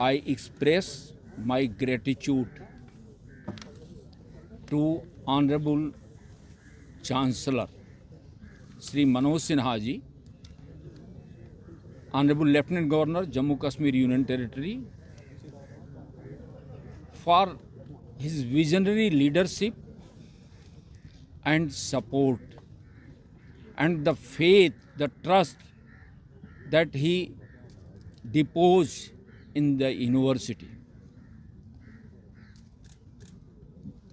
I express my gratitude to Honorable Chancellor Sri Manoj Sinha ji, Honorable Lieutenant Governor Jammu Kashmir Union Territory, for his visionary leadership and support and the faith, the trust that he deposed in the university.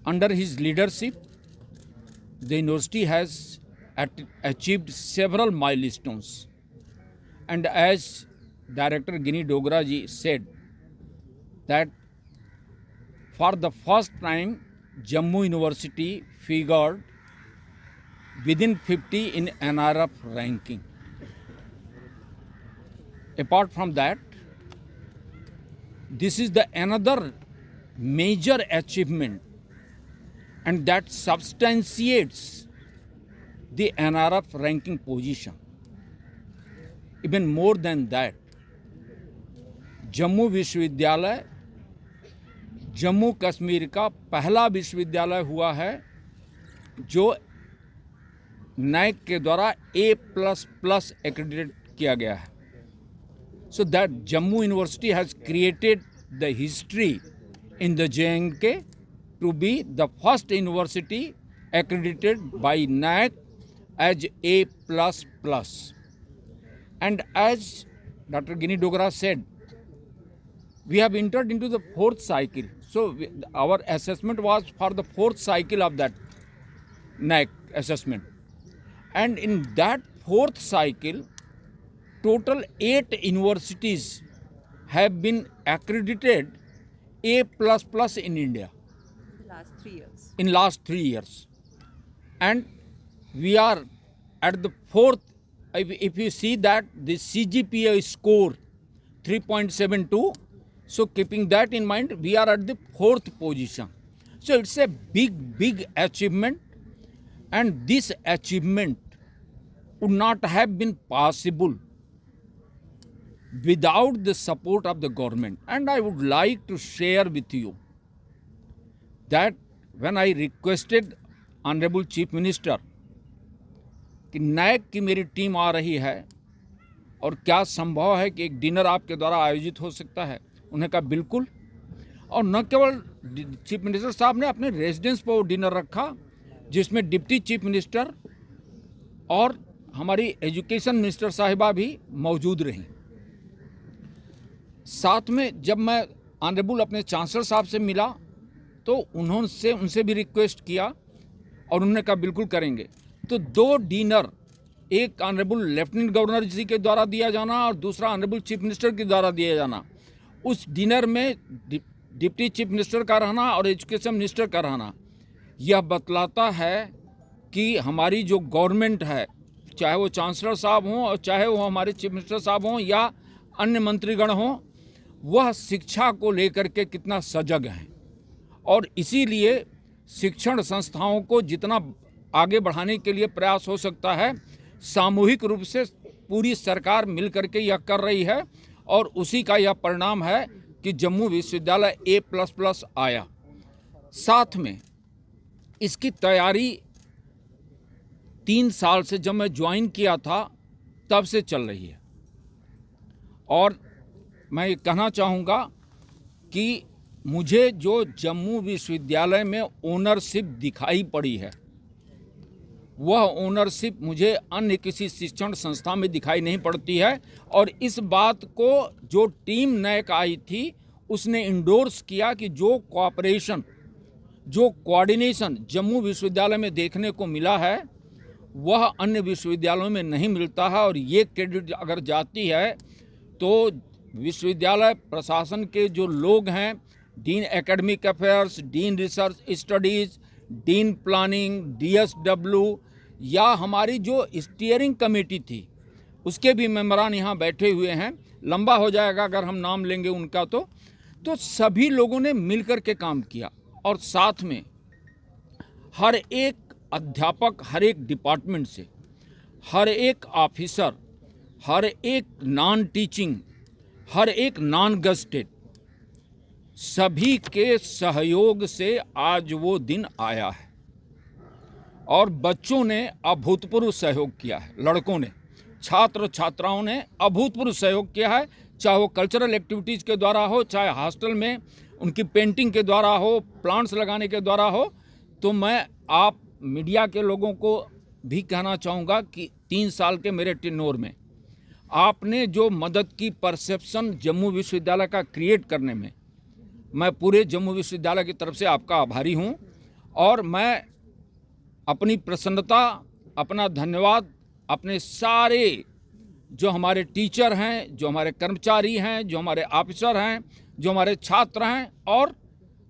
Under his leadership, the university has achieved several milestones. And as Director Gini Dogra ji said, that for the first time, Jammu University figured within 50 in NRF ranking. Apart from that, this is the another major achievement, and that substantiates the NRF ranking position. Even more than that, Jammu विश्वविद्यालय जम्मू कश्मीर का पहला विश्वविद्यालय हुआ है जो NAAC के द्वारा A++ accredited किया गया है. So that Jammu University has created the history in the J&K to be the first university accredited by NAAC as A++. And as Dr. Gini Dogra said, we have entered into the fourth cycle. So our assessment was for the fourth cycle of that NAAC assessment. And in that fourth cycle, total 8 universities have been accredited A++ in India. Last 3 years. In last 3 years. And we are at the fourth. If you see that the CGPA score 3.72, so keeping that in mind, we are at the fourth position. So it's a big achievement, and this achievement would not have been possible without the support of the government. And I would like to share with you that when I requested Honorable Chief Minister कि NAAC की मेरी team आ रही है और क्या संभव है कि एक डिनर आपके द्वारा आयोजित हो सकता है, उन्हें कहा बिल्कुल. और न केवल चीफ मिनिस्टर साहब ने अपने रेजिडेंस पर वो डिनर रखा जिसमें डिप्टी चीफ मिनिस्टर और हमारी एजुकेशन मिनिस्टर साहिबा भी मौजूद रहीं. साथ में जब मैं ऑनरेबल अपने चांसलर साहब से मिला तो उनसे भी रिक्वेस्ट किया और उन्होंने कहा बिल्कुल करेंगे. तो 2 डिनर, एक ऑनरेबल लेफ्टिनेंट गवर्नर जी के द्वारा दिया जाना और दूसरा ऑनरेबल चीफ मिनिस्टर के द्वारा दिया जाना. उस डिनर में डिप्टी चीफ मिनिस्टर का रहना और एजुकेशन मिनिस्टर का रहना यह बतलाता है कि हमारी जो गवर्नमेंट है, चाहे वो चांसलर साहब हों और चाहे वो हमारे चीफ मिनिस्टर साहब हों या अन्य मंत्रीगण हों, वह शिक्षा को लेकर के कितना सजग हैं. और इसीलिए शिक्षण संस्थाओं को जितना आगे बढ़ाने के लिए प्रयास हो सकता है, सामूहिक रूप से पूरी सरकार मिल करके यह कर रही है. और उसी का यह परिणाम है कि जम्मू विश्वविद्यालय A++ आया. साथ में इसकी तैयारी 3 साल से, जब मैं ज्वाइन किया था तब से चल रही है. और मैं ये कहना चाहूँगा कि मुझे जो जम्मू विश्वविद्यालय में ओनरशिप दिखाई पड़ी है, वह ओनरशिप मुझे अन्य किसी शिक्षण संस्था में दिखाई नहीं पड़ती है. और इस बात को जो टीम NAAC आई थी उसने इंडोर्स किया कि जो कोऑपरेशन, जो कोऑर्डिनेशन जम्मू विश्वविद्यालय में देखने को मिला है वह अन्य विश्वविद्यालयों में नहीं मिलता है. और ये क्रेडिट अगर जाती है तो विश्वविद्यालय प्रशासन के जो लोग हैं, dean academic affairs, dean research studies, dean planning, DSW, या हमारी जो स्टीयरिंग कमेटी थी उसके भी मेंबरान यहाँ बैठे हुए हैं. लंबा हो जाएगा अगर हम नाम लेंगे उनका. तो सभी लोगों ने मिलकर के काम किया. और साथ में हर एक अध्यापक, हर एक डिपार्टमेंट से, हर एक ऑफिसर, हर एक नॉन टीचिंग, हर एक नॉन गस्टेड, सभी के सहयोग से आज वो दिन आया है और बच्चों ने अभूतपूर्व सहयोग किया है। लड़कों ने, छात्र छात्राओं ने अभूतपूर्व सहयोग किया है, चाहे वो कल्चरल एक्टिविटीज़ के द्वारा हो, चाहे हॉस्टल में उनकी पेंटिंग के द्वारा हो, प्लांट्स लगाने के द्वारा हो। तो मैं आप मीडिया के लोगों को भी कहना चाहूँगा कि 3 साल के मेरे टेन्योर में आपने जो मदद की परसेप्शन जम्मू विश्वविद्यालय का क्रिएट करने में, मैं पूरे जम्मू विश्वविद्यालय की तरफ से आपका आभारी हूँ। और मैं अपनी प्रसन्नता, अपना धन्यवाद अपने सारे जो हमारे टीचर हैं, जो हमारे कर्मचारी हैं, जो हमारे ऑफिसर हैं, जो हमारे छात्र हैं और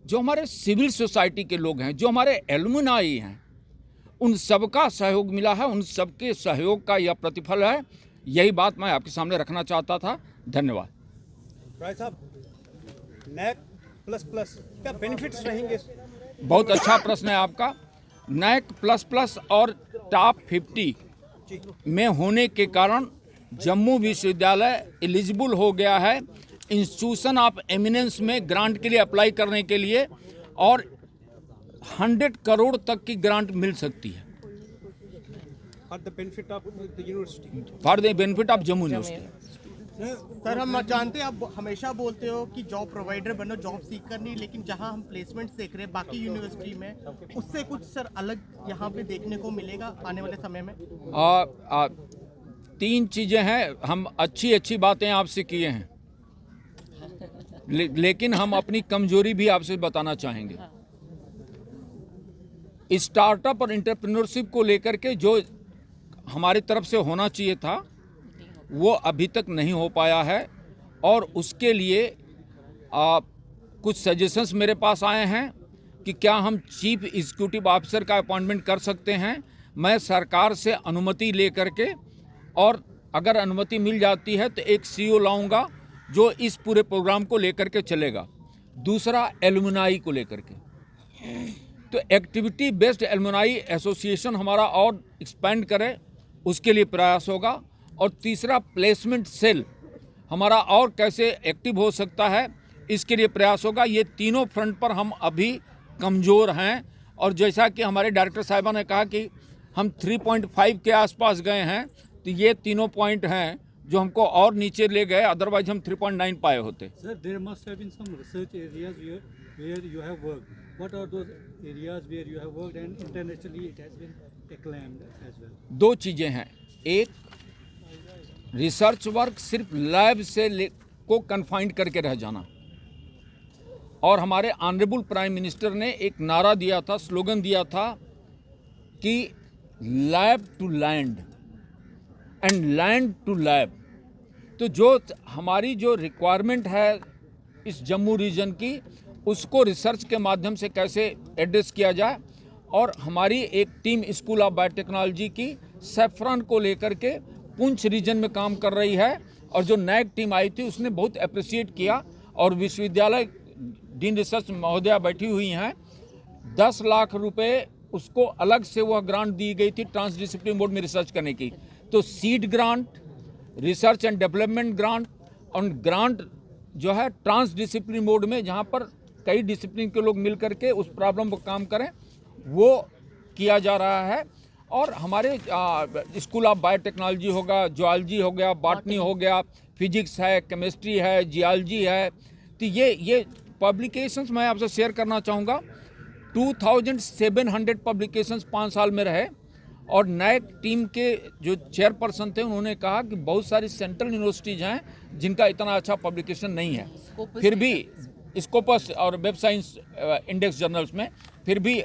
जो हमारे सिविल सोसाइटी के लोग हैं, जो हमारे एलुमनाई हैं, उन सबका सहयोग मिला है। उन सबके सहयोग का यह प्रतिफल है। यही बात मैं आपके सामने रखना चाहता था। धन्यवाद। राय साहब, NAC++ क्या बेनिफिट्स रहेंगे? बहुत अच्छा प्रश्न है आपका। NAC++ और टॉप 50 में होने के कारण जम्मू विश्वविद्यालय एलिजिबल हो गया है इंस्टीट्यूशन ऑफ एमिनेंस में ग्रांट के लिए अप्लाई करने के लिए, और 100 करोड़ तक की ग्रांट मिल सकती है for the benefit of the university, for the benefit of Jammu university. Sir, हम जानते हैं आप हमेशा बोलते हो कि जॉब प्रोवाइडर बनो, जॉब सीकर नहीं, लेकिन जहां हम प्लेसमेंट देख रहे हैं बाकी यूनिवर्सिटी में, उससे कुछ सर अलग यहां पे देखने को मिलेगा आने वाले समय में? 3 चीज़ें हैं। हम अच्छी बातें आपसे किए हैं, लेकिन हम अपनी कमजोरी भी आपसे बताना चाहेंगे। स्टार्टअप और एंटरप्रेन्योरशिप को लेकर के जो हमारी तरफ से होना चाहिए था वो अभी तक नहीं हो पाया है, और उसके लिए कुछ सजेशंस मेरे पास आए हैं कि क्या हम चीफ एग्जीक्यूटिव ऑफिसर का अपॉइंटमेंट कर सकते हैं। मैं सरकार से अनुमति लेकर के, और अगर अनुमति मिल जाती है तो एक CEO लाऊंगा जो इस पूरे प्रोग्राम को लेकर के चलेगा। दूसरा, एलुमनाई को लेकर के, तो एक्टिविटी बेस्ड एलुमनाई एसोसिएशन हमारा और एक्सपेंड करे, उसके लिए प्रयास होगा। और तीसरा, प्लेसमेंट सेल हमारा और कैसे एक्टिव हो सकता है, इसके लिए प्रयास होगा। ये तीनों फ्रंट पर हम अभी कमज़ोर हैं, और जैसा कि हमारे डायरेक्टर साहिबा ने कहा कि हम 3.5 के आसपास गए हैं, तो ये तीनों पॉइंट हैं जो हमको और नीचे ले गए, अदरवाइज हम 3.9 पाए होते। Sir, there must have been some research areas where you have worked. What are those areas where you have worked and internationally it has been acclaimed as well? 2 चीज़ें हैं। एक, रिसर्च वर्क सिर्फ lab से को confined करके रह जाना, और हमारे ऑनरेबल प्राइम मिनिस्टर ने एक नारा दिया था, स्लोगन दिया था कि lab to land and land to lab. तो जो हमारी जो रिक्वायरमेंट है इस जम्मू रीजन की, उसको रिसर्च के माध्यम से कैसे एड्रेस किया जाए। और हमारी एक टीम स्कूल ऑफ बायोटेक्नोलॉजी की सैफरन को लेकर के पुंछ रीजन में काम कर रही है, और जो NAC टीम आई थी उसने बहुत अप्रिशिएट किया, और विश्वविद्यालय डीन रिसर्च महोदया बैठी हुई हैं। 10 लाख रुपए उसको अलग से वह ग्रांट दी गई थी ट्रांसडिसिप्लिन मोड में रिसर्च करने की। तो seed grant, research and development grant, और ग्रांट जो है ट्रांसडिसिप्लिन मोड में, जहाँ पर कई डिसिप्लिन के लोग मिल करके उस प्रॉब्लम पर काम करें, वो किया जा रहा है। और हमारे स्कूल ऑफ बायोटेक्नोलॉजी होगा, जूलॉजी हो गया, बॉटनी हो गया, फिजिक्स है, केमिस्ट्री है, जियोलॉजी है। तो ये पब्लिकेशंस मैं आपसे शेयर करना चाहूँगा। 2700 पब्लिकेशंस 5 साल में रहे, और NAC टीम के जो चेयरपर्सन थे उन्होंने कहा कि बहुत सारी सेंट्रल यूनिवर्सिटीज़ हैं जिनका इतना अच्छा पब्लिकेशन नहीं है, फिर भी स्कोपस और वेब साइंस इंडेक्स जर्नल्स में फिर भी